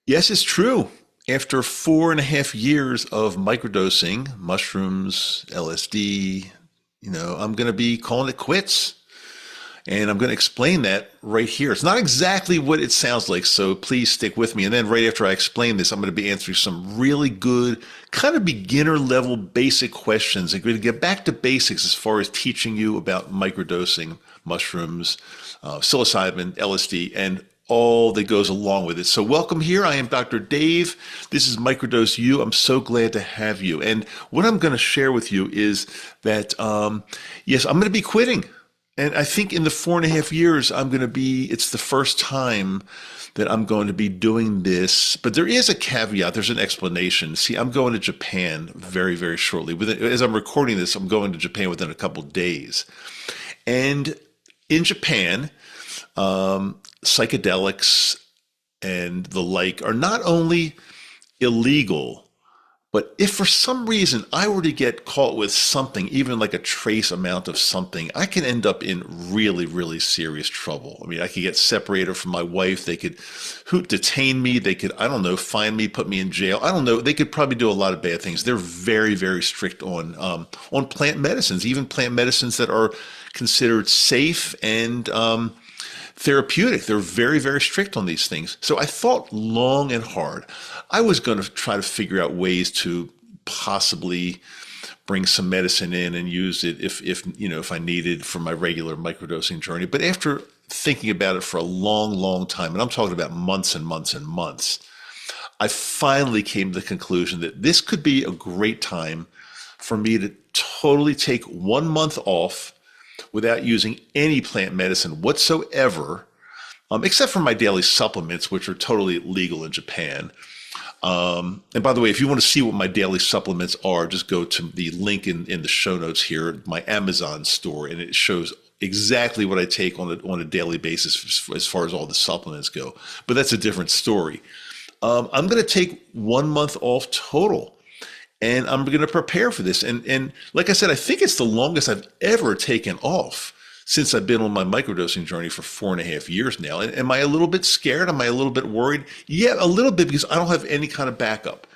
Yes, it's true. After 4.5 years of microdosing, mushrooms, LSD, I'm going to be calling it quits. And I'm going to explain that right here. It's not exactly what it sounds like, so please stick with me. And then right after I explain this, I'm going to be answering some really good, kind of beginner level basic questions. I'm going to get back to basics as far as teaching you about microdosing, mushrooms, psilocybin, LSD, and all that goes along with it. So welcome here. I am Dr. Dave. This is Microdose U. I'm so glad to have you. And what I'm going to share with you is that, yes, I'm going to be quitting. And I think in the 4.5 years, it's the first time that I'm going to be doing this. But there is a caveat, there's an explanation. See, I'm going to Japan very, very shortly. As I'm recording this, I'm going to Japan within a couple of days. And in Japan, psychedelics and the like are not only illegal, but if for some reason I were to get caught with something, even like a trace amount of something, I can end up in really, really serious trouble. I mean, I could get separated from my wife. They could detain me. They could, I don't know, fine me, put me in jail. I don't know. They could probably do a lot of bad things. They're very, very strict on plant medicines, even plant medicines that are considered safe and therapeutic. They're very, very strict on these things. So I thought long and hard. I was going to try to figure out ways to possibly bring some medicine in and use it if I needed for my regular microdosing journey. But after thinking about it for a long, long time, and I'm talking about months and months and months, I finally came to the conclusion that this could be a great time for me to totally take 1 month off without using any plant medicine whatsoever, except for my daily supplements, which are totally legal in Japan. And by the way, if you want to see what my daily supplements are, just go to the link in the show notes here, my Amazon store, and it shows exactly what I take on a daily basis as far as all the supplements go. But that's a different story. I'm going to take 1 month off total. And I'm going to prepare for this. And like I said, I think it's the longest I've ever taken off since I've been on my microdosing journey for 4.5 years now. And am I a little bit scared? Am I a little bit worried? Yeah, a little bit, because I don't have any kind of backup.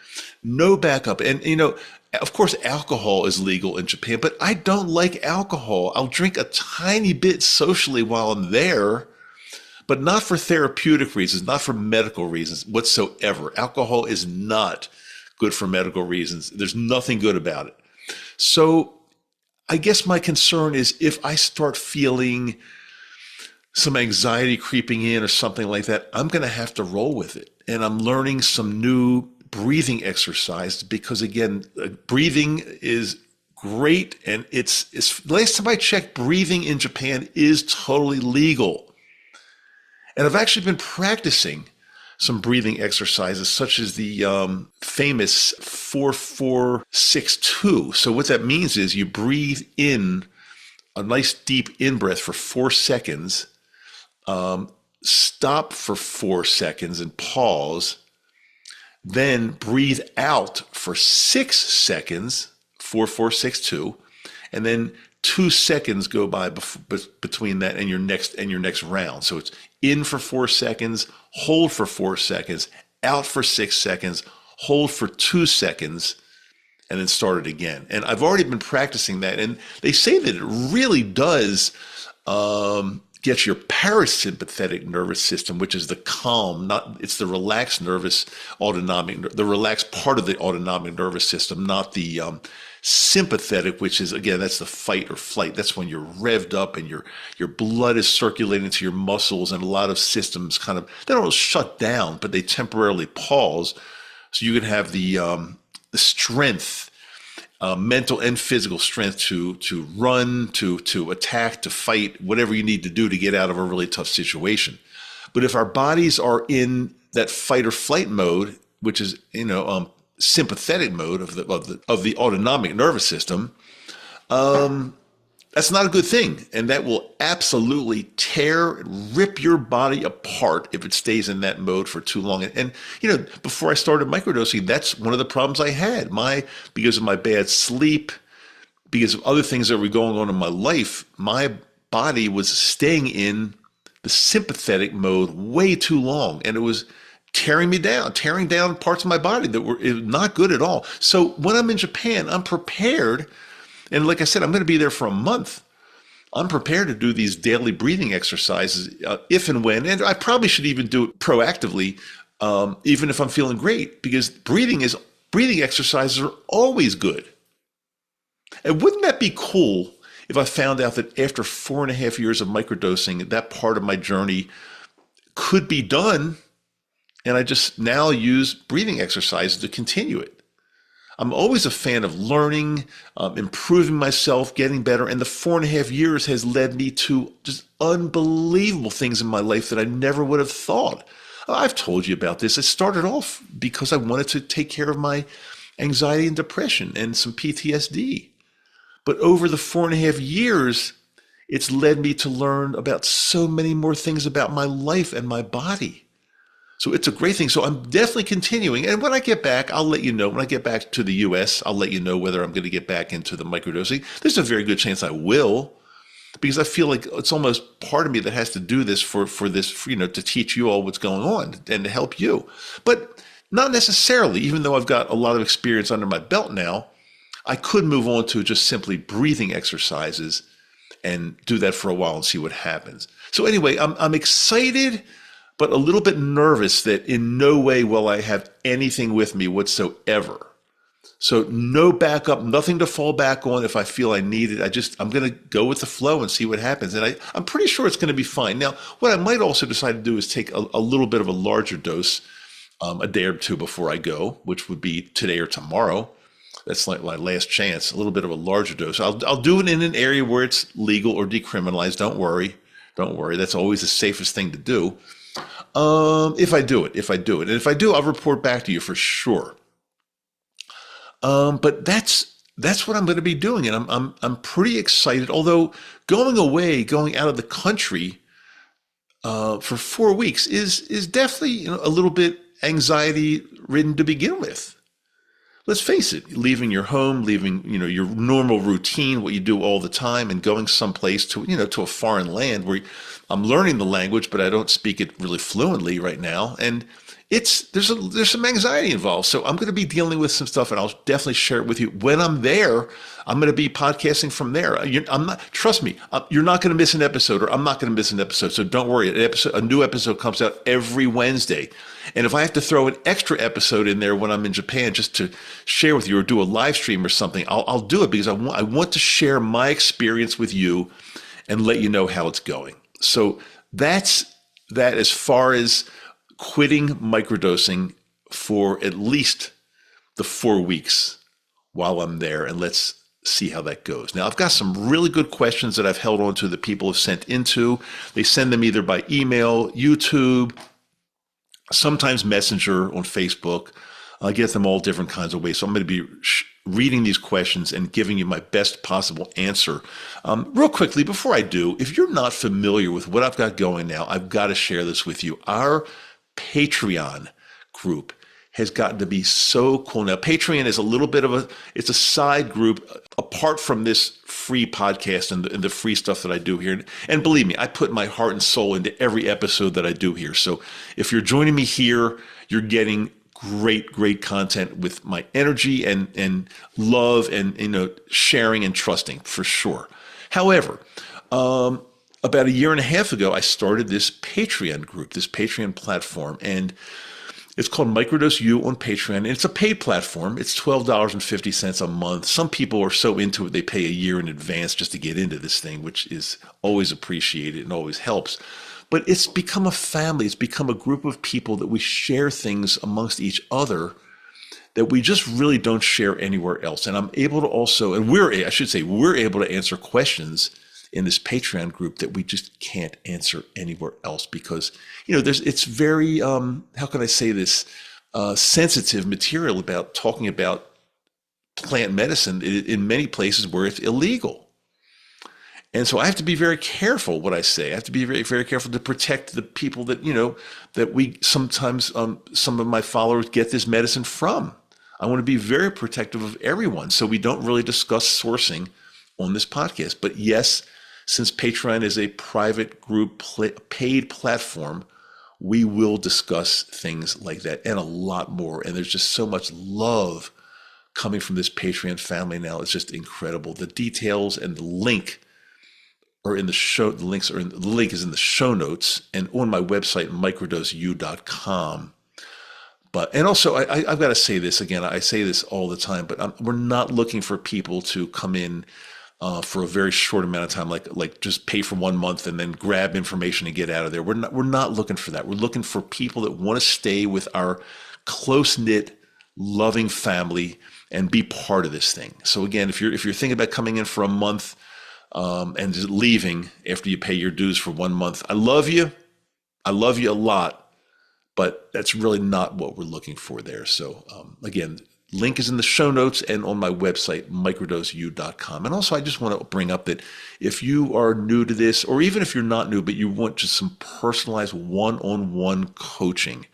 No backup. And, of course, alcohol is legal in Japan, but I don't like alcohol. I'll drink a tiny bit socially while I'm there, but not for therapeutic reasons, not for medical reasons whatsoever. Alcohol is not good for medical reasons. There's nothing good about it. So I guess my concern is if I start feeling some anxiety creeping in or something like that, I'm going to have to roll with it. And I'm learning some new breathing exercise because, again, breathing is great. And it's last time I checked, breathing in Japan is totally legal. And I've actually been practicing some breathing exercises, such as the famous 4-4-6-2. So what that means is you breathe in a nice deep in-breath for 4 seconds, stop for 4 seconds and pause, then breathe out for 6 seconds, 4-4-6-2, and then 2 seconds go by between that and your next round. So it's in for 4 seconds, hold for 4 seconds, out for 6 seconds, hold for 2 seconds, and then start it again. And I've already been practicing that. And they say that it really does get your parasympathetic nervous system, which is the calm, it's the relaxed the relaxed part of the autonomic nervous system, not the sympathetic, which is, again, that's the fight or flight. That's when you're revved up and your blood is circulating to your muscles, and a lot of systems they don't shut down, but they temporarily pause. So you can have the strength, mental and physical strength to run, to attack, to fight, whatever you need to do to get out of a really tough situation. But if our bodies are in that fight or flight mode, which is sympathetic mode of the autonomic nervous system, that's not a good thing, and that will absolutely rip your body apart if it stays in that mode for too long. And before I started microdosing, that's one of the problems I had. Because of my bad sleep, because of other things that were going on in my life, my body was staying in the sympathetic mode way too long, and it was tearing down parts of my body that were not good at all. So when I'm in Japan, I'm prepared. And like I said, I'm going to be there for a month. I'm prepared to do these daily breathing exercises if and when, and I probably should even do it proactively, even if I'm feeling great, because breathing exercises are always good. And wouldn't that be cool if I found out that after 4.5 years of microdosing, that part of my journey could be done, and I just now use breathing exercises to continue it. I'm always a fan of learning, improving myself, getting better. And the 4.5 years has led me to just unbelievable things in my life that I never would have thought. I've told you about this. It started off because I wanted to take care of my anxiety and depression and some PTSD. But over the 4.5 years, it's led me to learn about so many more things about my life and my body. So it's a great thing. So I'm definitely continuing. And when I get back, I'll let you know. When I get back to the US, I'll let you know whether I'm going to get back into the microdosing. There's a very good chance I will, because I feel like it's almost part of me that has to do this for this, to teach you all what's going on and to help you. But not necessarily, even though I've got a lot of experience under my belt now, I could move on to just simply breathing exercises and do that for a while and see what happens. So anyway, I'm excited, but a little bit nervous that in no way will I have anything with me whatsoever. So no backup, nothing to fall back on if I feel I need it. I'm going to go with the flow and see what happens. And I'm pretty sure it's going to be fine. Now, what I might also decide to do is take a little bit of a larger dose, a day or two before I go, which would be today or tomorrow. That's like my last chance, a little bit of a larger dose. I'll do it in an area where it's legal or decriminalized. Don't worry. That's always the safest thing to do. If I do it. And if I do, I'll report back to you for sure. But that's what I'm going to be doing. And I'm pretty excited. Although going out of the country, for 4 weeks is definitely, a little bit anxiety ridden to begin with. Let's face it, leaving your home, leaving, your normal routine, what you do all the time, and going someplace to a foreign land where I'm learning the language, but I don't speak it really fluently right now. And there's some anxiety involved. So I'm going to be dealing with some stuff, and I'll definitely share it with you. When I'm there, I'm going to be podcasting from there. Trust me, you're not going to miss an episode, or I'm not going to miss an episode. So don't worry. A new episode comes out every Wednesday. And if I have to throw an extra episode in there when I'm in Japan just to share with you or do a live stream or something, I'll do it, because I want to share my experience with you and let you know how it's going. So that's that as far as quitting microdosing for at least the 4 weeks while I'm there, and let's see how that goes. Now, I've got some really good questions that I've held on to that people have sent into. They send them either by email, YouTube, sometimes Messenger on Facebook. I get them all different kinds of ways. So I'm going to be reading these questions and giving you my best possible answer. Real quickly, before I do, if you're not familiar with what I've got going now, I've got to share this with you. Our Patreon group has gotten to be so cool. Now, Patreon is a little bit of it's a side group apart from this free podcast and the free stuff that I do here. And believe me, I put my heart and soul into every episode that I do here. So if you're joining me here, you're getting great content with my energy and love and, sharing and trusting for sure. However, about 1.5 years ago, I started this Patreon group, this Patreon platform, and it's called Microdose U on Patreon. And it's a paid platform. It's $12.50 a month. Some people are so into it, they pay a year in advance just to get into this thing, which is always appreciated and always helps. But it's become a family. It's become a group of people that we share things amongst each other that we just really don't share anywhere else. And I'm able to also, and we're able to answer questions in this Patreon group that we just can't answer anywhere else, because, it's very, how can I say this, sensitive material about talking about plant medicine in many places where it's illegal. And so I have to be very careful what I say. I have to be very, very careful to protect the people that, that we sometimes, some of my followers get this medicine from. I want to be very protective of everyone. So we don't really discuss sourcing on this podcast. But yes, since Patreon is a private group paid platform, we will discuss things like that and a lot more. And there's just so much love coming from this Patreon family now. It's just incredible. The details and the link are in the show. The link is in the show notes and on my website, microdoseu.com. And also, I've got to say this again. I say this all the time, but we're not looking for people to come in for a very short amount of time, like just pay for 1 month and then grab information and get out of there. We're not looking for that. We're looking for people that want to stay with our close-knit, loving family and be part of this thing. So again, if you're thinking about coming in for a month and just leaving after you pay your dues for 1 month, I love you. I love you a lot, but that's really not what we're looking for there. So again, link is in the show notes and on my website, microdoseu.com. And also, I just want to bring up that if you are new to this, or even if you're not new, but you want just some personalized one-on-one coaching,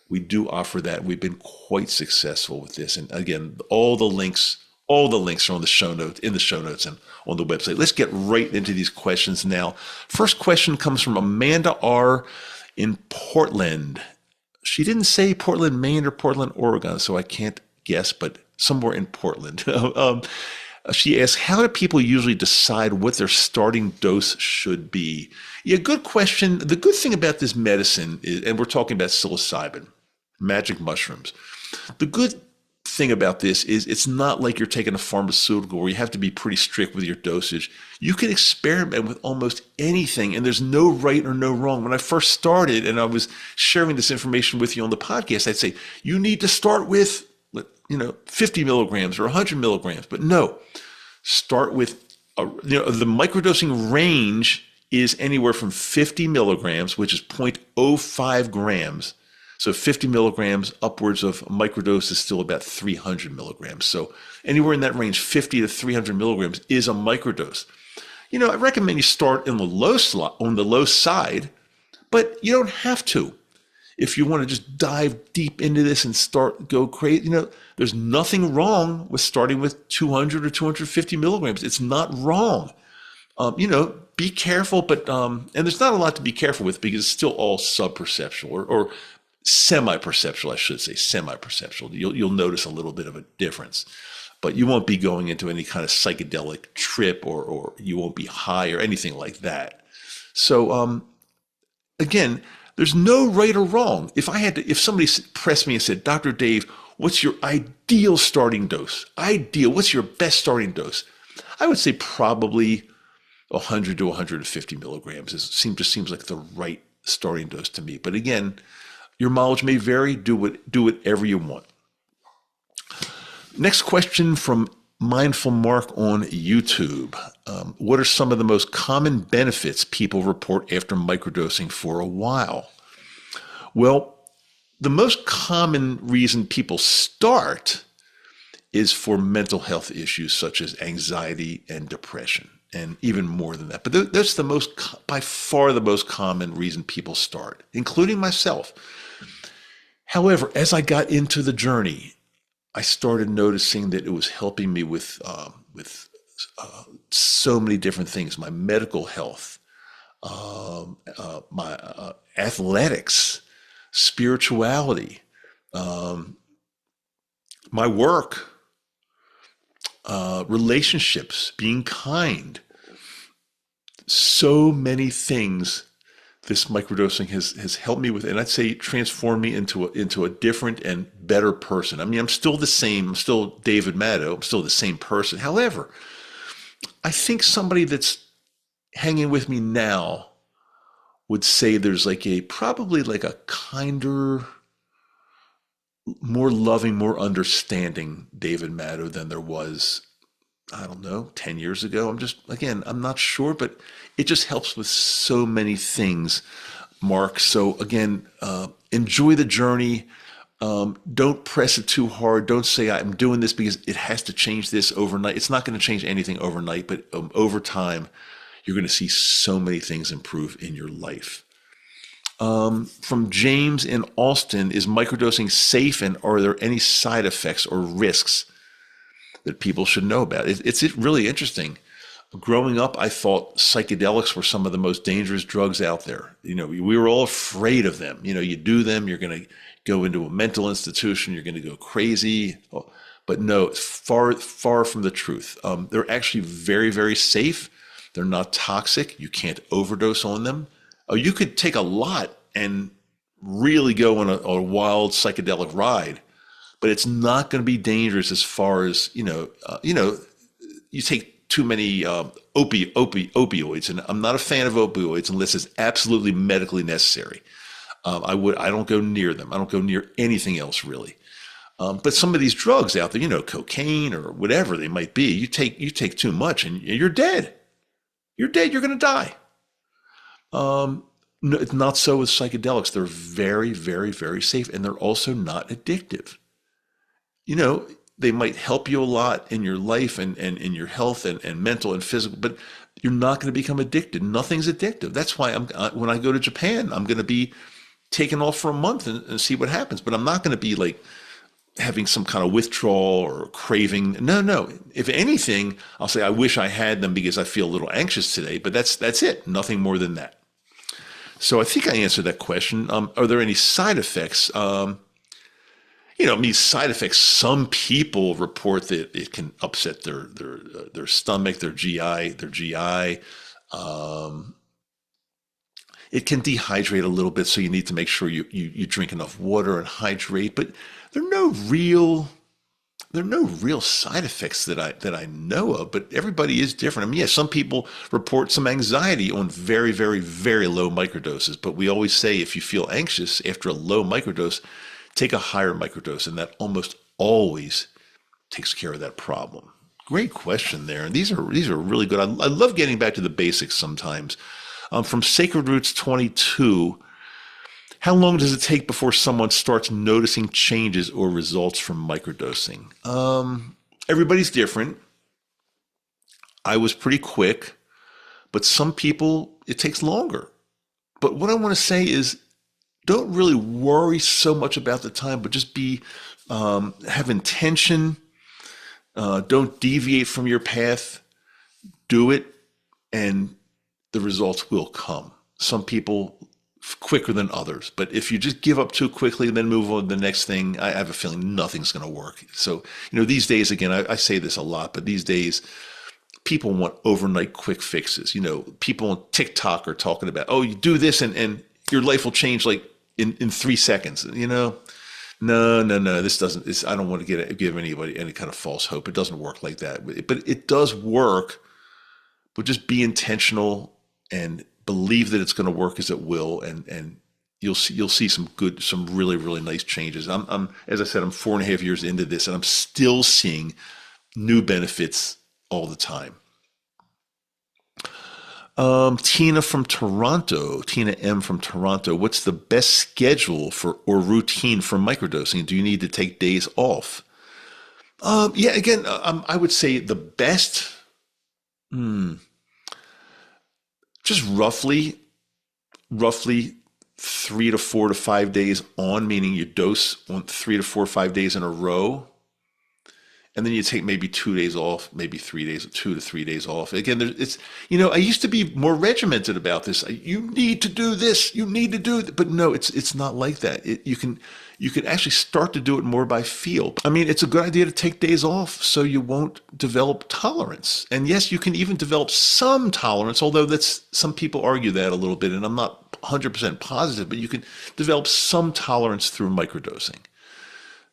we do offer that. We've been quite successful with this. And again, all the links are on the show notes, in the show notes and on the website. Let's get right into these questions now. First question comes from Amanda R. in Portland. She didn't say Portland, Maine or Portland, Oregon, so I can't guess, but somewhere in Portland. She asks, how do people usually decide what their starting dose should be? Yeah, good question. The good thing about this medicine is, and we're talking about psilocybin, magic mushrooms. The good thing about this is it's not like you're taking a pharmaceutical where you have to be pretty strict with your dosage. You can experiment with almost anything, and there's no right or no wrong. When I first started and I was sharing this information with you on the podcast, I'd say, you need to start with 50 milligrams or 100 milligrams. But no, start with, the microdosing range is anywhere from 50 milligrams, which is 0.05 grams. So 50 milligrams upwards of microdose is still about 300 milligrams. So anywhere in that range, 50 to 300 milligrams is a microdose. I recommend you start on the low side, but you don't have to. If you want to just dive deep into this and go crazy, there's nothing wrong with starting with 200 or 250 milligrams. It's not wrong. Be careful, but and there's not a lot to be careful with because it's still all sub-perceptual or semi-perceptual, I should say, semi-perceptual. You'll notice a little bit of a difference, but you won't be going into any kind of psychedelic trip or you won't be high or anything like that. So again, there's no right or wrong. If somebody pressed me and said, Dr. Dave, what's your ideal starting dose? What's your best starting dose? I would say probably 100 to 150 milligrams. Just seems like the right starting dose to me. But again, your mileage may vary. Do whatever you want. Next question from Mindful Mark on YouTube. What are some of the most common benefits people report after microdosing for a while? Well, the most common reason people start is for mental health issues such as anxiety and depression, and even more than that. But that's by far the most common reason people start, including myself. However, as I got into the journey, I started noticing that it was helping me with so many different things: my medical health, my athletics, spirituality, my work, relationships, being kind. So many things this microdosing has helped me with, and I'd say transformed me into a different and better person. I mean, I'm still the same. I'm still David Maddow. I'm still the same person. However, I think somebody that's hanging with me now would say there's probably a kinder, more loving, more understanding David Maddow than there was, I don't know, 10 years ago. I'm not sure, but it just helps with so many things, Mark. So again, enjoy the journey. Don't press it too hard. Don't say I'm doing this because it has to change this overnight. It's not going to change anything overnight, but over time, you're going to see so many things improve in your life. From James in Austin, is microdosing safe and are there any side effects or risks that people should know about? It's really interesting. Growing up, I thought psychedelics were some of the most dangerous drugs out there. We were all afraid of them. You do them, you're going to go into a mental institution, you're going to go crazy. Oh, but no, it's far, far from the truth. They're actually very, very safe. They're not toxic. You can't overdose on them. Oh, you could take a lot and really go on a wild psychedelic ride, but it's not going to be dangerous as far as, you take too many opioids, and I'm not a fan of opioids unless it's absolutely medically necessary. I don't go near them. I don't go near anything else really. But some of these drugs out there, cocaine or whatever they might be, you take too much and you're dead. You're dead. You're going to die. No, it's not so with psychedelics. They're very, very, very safe, and they're also not addictive. You know, they might help you a lot in your life and in your health and mental and physical, but you're not going to become addicted. Nothing's addictive. That's why when I go to Japan, I'm going to be taken off for a month and see what happens. But I'm not going to be like having some kind of withdrawal or craving. No, no. If anything, I'll say I wish I had them because I feel a little anxious today. But that's it. Nothing more than that. So I think I answered that question. Are there any side effects? Side effects. Some people report that it can upset their stomach, their GI. It can dehydrate a little bit, so you need to make sure you drink enough water and hydrate. But there are no real side effects that I know of. But everybody is different. I mean, yeah, some people report some anxiety on very, very, very low microdoses. But we always say if you feel anxious after a low microdose, take a higher microdose, and that almost always takes care of that problem. Great question there, and these are really good. I love getting back to the basics sometimes. From Sacred Roots 22, how long does it take before someone starts noticing changes or results from microdosing? Everybody's different. I was pretty quick, but some people, it takes longer. But what I want to say is don't really worry so much about the time, but just have intention. Don't deviate from your path. Do it, and the results will come. Some people quicker than others, but if you just give up too quickly and then move on to the next thing, I have a feeling nothing's going to work. So, these days, again, I say this a lot, but these days, people want overnight quick fixes. People on TikTok are talking about, oh, you do this and your life will change like in 3 seconds. No, this doesn't, I don't want to give anybody any kind of false hope. It doesn't work like that, but it does work, but just be intentional and believe that it's going to work as it will, and you'll see some really, really nice changes. I'm as I said, I'm 4.5 years into this, and I'm still seeing new benefits all the time. Tina M from Toronto. What's the best schedule or routine for microdosing? Do you need to take days off? Yeah, again, I would say the best. Just roughly 3 to 4 to 5 days on, meaning you dose on 3 to 4 or 5 days in a row. And then you take maybe 2 days off, maybe 3 days, 2 to 3 days off. Again, I used to be more regimented about this. You need to do this, you need to do that. But no, it's not like that. You can actually start to do it more by feel. I mean, it's a good idea to take days off so you won't develop tolerance. And yes, you can even develop some tolerance, although some people argue that a little bit, and I'm not 100% positive, but you can develop some tolerance through microdosing.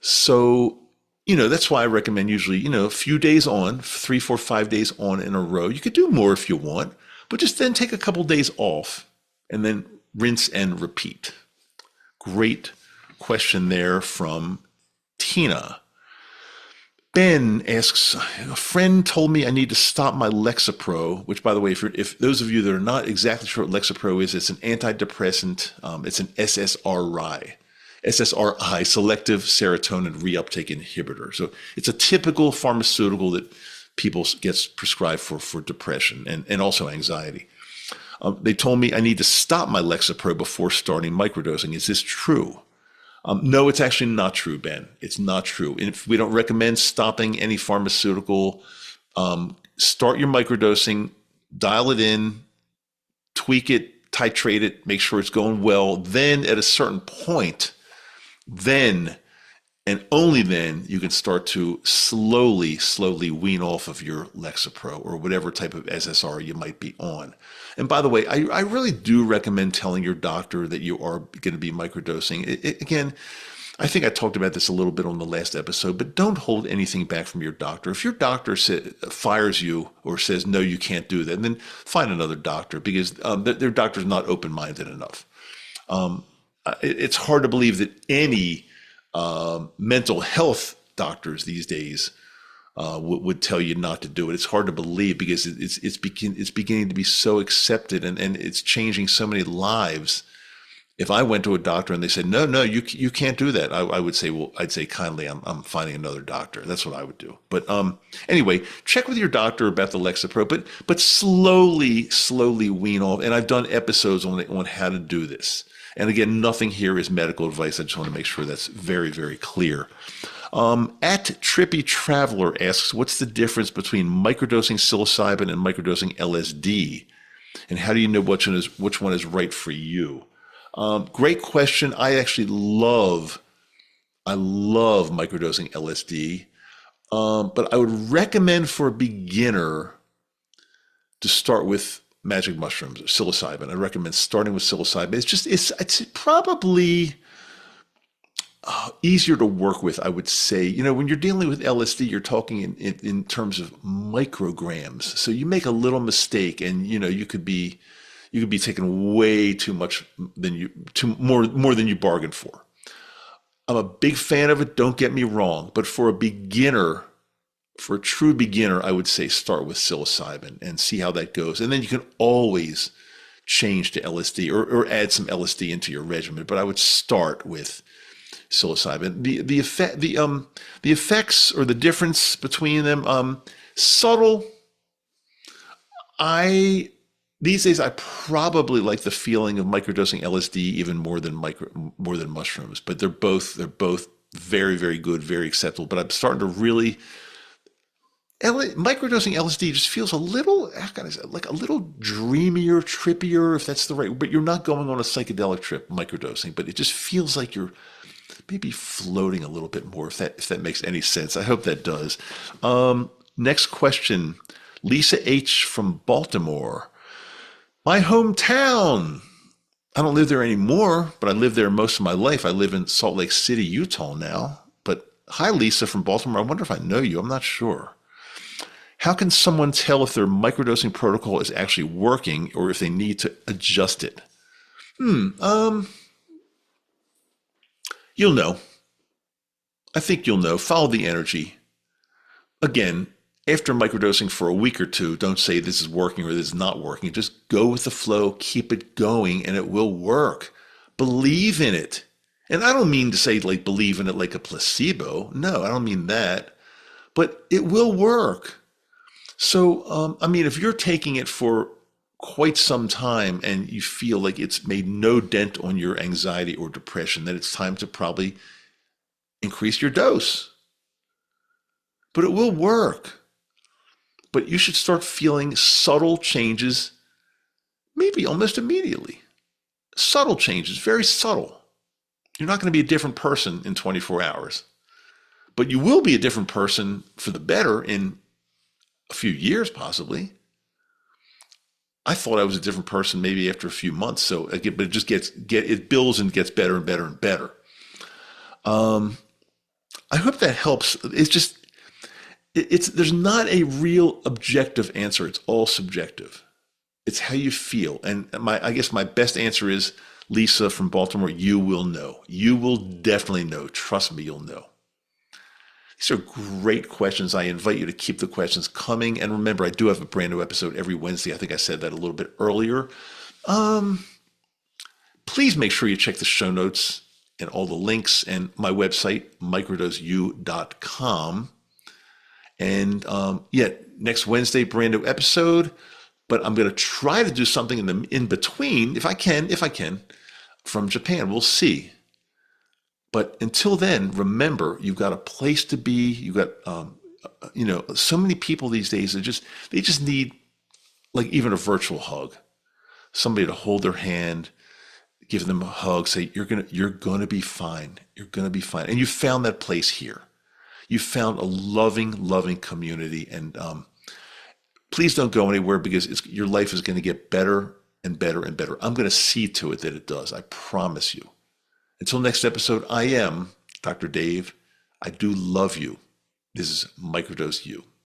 So, that's why I recommend usually, a few days on, 3, 4, 5 days on in a row. You could do more if you want, but just then take a couple days off and then rinse and repeat. Great question there from Tina. Ben asks, a friend told me I need to stop my Lexapro, which, by the way, if those of you that are not exactly sure what Lexapro is, it's an antidepressant. It's an SSRI, selective serotonin reuptake inhibitor. So it's a typical pharmaceutical that people get prescribed for depression and also anxiety. They told me I need to stop my Lexapro before starting microdosing. Is this true? No, it's actually not true, Ben. It's not true. And if we don't recommend stopping any pharmaceutical start your microdosing, dial it in, tweak it, titrate it, make sure it's going well. Then at a certain point, then and only then you can start to slowly wean off of your Lexapro or whatever type of SSR you might be on. And by the way, I really do recommend telling your doctor that you are going to be microdosing. Again, I think I talked about this a little bit on the last episode, but don't hold anything back from your doctor. If your doctor fires you or says, no, you can't do that, then find another doctor because their doctor's not open-minded enough. It's hard to believe that any mental health doctors these days would tell you not to do it. It's hard to believe because it's beginning to be so accepted and it's changing so many lives. If I went to a doctor and they said, no, you can't do that, I would say, well, I'd say kindly, I'm finding another doctor. That's what I would do. But anyway, check with your doctor about the Lexapro, but slowly wean off. And I've done episodes on how to do this. And again, nothing here is medical advice. I just want to make sure that's very, very clear. At Trippy Traveler asks, what's the difference between microdosing psilocybin and microdosing LSD? And how do you know which one is right for you? Great question. I actually love microdosing LSD. But I would recommend for a beginner to start with magic mushrooms, psilocybin. I recommend starting with psilocybin. It's probably easier to work with, I would say. When you're dealing with LSD, you're talking in terms of micrograms. So you make a little mistake and, you could be taking way too much more than you bargained for. I'm a big fan of it. Don't get me wrong. But for a true beginner, I would say start with psilocybin and see how that goes. And then you can always change to LSD or add some LSD into your regimen. But I would start with psilocybin. The effects or the difference between them, subtle. These days, I probably like the feeling of microdosing LSD even more than mushrooms. But they're both very, very good, very acceptable. But I'm starting to really microdosing LSD just feels a little, like a little dreamier, trippier, if that's the right. But you're not going on a psychedelic trip microdosing. But it just feels like you're maybe floating a little bit more. If that makes any sense, I hope that does. Next question, Lisa H from Baltimore. My hometown. I don't live there anymore, but I lived there most of my life. I live in Salt Lake City, Utah now. But hi, Lisa from Baltimore. I wonder if I know you. I'm not sure. How can someone tell if their microdosing protocol is actually working or if they need to adjust it? You'll know. I think you'll know. Follow the energy. Again, after microdosing for a week or two, don't say this is working or this is not working. Just go with the flow, keep it going, and it will work. Believe in it. And I don't mean to say like believe in it like a placebo. No, I don't mean that. But it will work. So, if you're taking it for quite some time and you feel like it's made no dent on your anxiety or depression, then it's time to probably increase your dose. But it will work. But you should start feeling subtle changes, maybe almost immediately. Subtle changes, very subtle. You're not going to be a different person in 24 hours. But you will be a different person for the better in a few years, possibly. I thought I was a different person maybe after a few months. So again, but it just it builds and gets better and better and better. I hope that helps. There's not a real objective answer. It's all subjective. It's how you feel. And I guess my best answer is, Lisa from Baltimore, you will know. You will definitely know. Trust me, you'll know. These are great questions. I invite you to keep the questions coming. And remember, I do have a brand new episode every Wednesday. I think I said that a little bit earlier. Please make sure you check the show notes and all the links and my website, microdoseu.com. And next Wednesday, brand new episode. But I'm going to try to do something in between, if I can, from Japan. We'll see. But until then, remember, you've got a place to be. You've got So many people these days they just need like even a virtual hug, somebody to hold their hand, give them a hug, say you're gonna be fine. You're gonna be fine. And you found that place here. You found a loving, loving community, and please don't go anywhere because your life is going to get better and better and better. I'm going to see to it that it does. I promise you. Until next episode, I am Dr. Dave. I do love you. This is Microdose U.